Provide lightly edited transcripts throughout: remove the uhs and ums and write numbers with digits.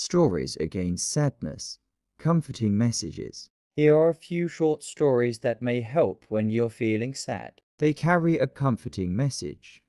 Stories against sadness. Comforting messages. Here are a few short stories that may help when you're feeling sad. They carry a comforting message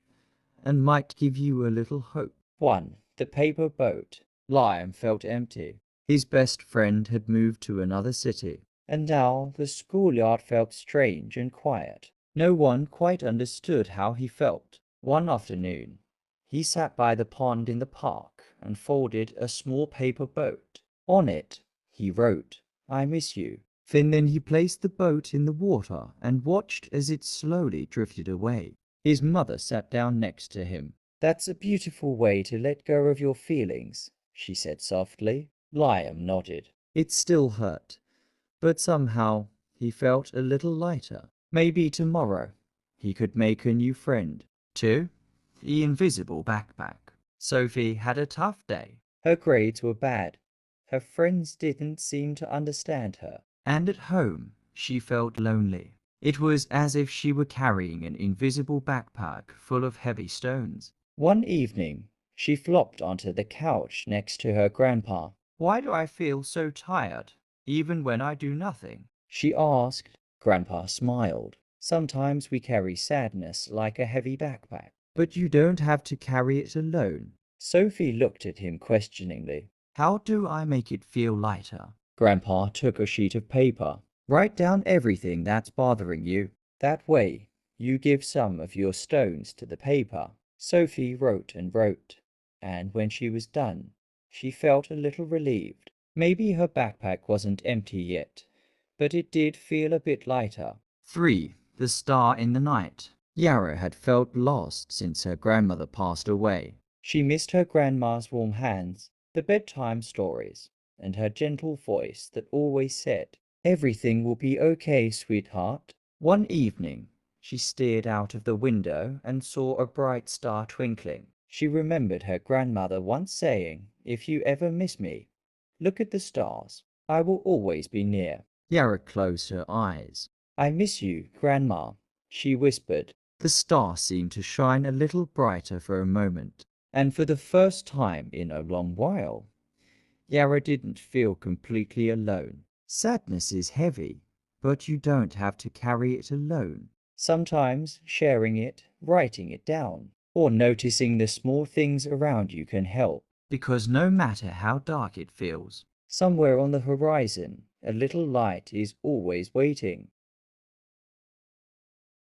and might give you a little hope. 1. The Paper Boat. Liam felt empty, His best friend had moved to another city. and now the schoolyard felt strange and quiet. No one quite understood how he felt. One afternoon, he sat by the pond in the park and folded a small paper boat. On it, he wrote, "I miss you." Then he placed the boat in the water and watched as it slowly drifted away. His mother sat down next to him. "That's a beautiful way to let go of your feelings," she said softly. Liam nodded. It still hurt, but somehow he felt a little lighter. Maybe tomorrow he could make a new friend. 2. The invisible backpack. Sophie had a tough day, Her grades were bad. Her friends didn't seem to understand her. and at home she felt lonely. It was as if she were carrying an invisible backpack full of heavy stones. One evening, she flopped onto the couch next to her grandpa. Why do I feel so tired, even when I do nothing? She asked. Grandpa smiled. Sometimes we carry sadness like a heavy backpack. But you don't have to carry it alone. Sophie looked at him questioningly. How do I make it feel lighter? Grandpa took a sheet of paper. Write down everything that's bothering you. That way, you give some of your stones to the paper. Sophie wrote and wrote, and when she was done, she felt a little relieved. Maybe her backpack wasn't empty yet, but it did feel a bit lighter. 3. The star in the night. Yara had felt lost since her grandmother passed away. She missed her grandma's warm hands, the bedtime stories, and her gentle voice that always said, "Everything will be okay, sweetheart." One evening, she stared out of the window and saw a bright star twinkling. She remembered her grandmother once saying, "If you ever miss me, look at the stars. I will always be near." Yara closed her eyes. "I miss you, Grandma," she whispered. The star seemed to shine a little brighter for a moment. And for the first time in a long while, Yara didn't feel completely alone. Sadness is heavy, but you don't have to carry it alone. Sometimes sharing it, writing it down, or noticing the small things around you can help. Because no matter how dark it feels, Somewhere on the horizon, a little light is always waiting.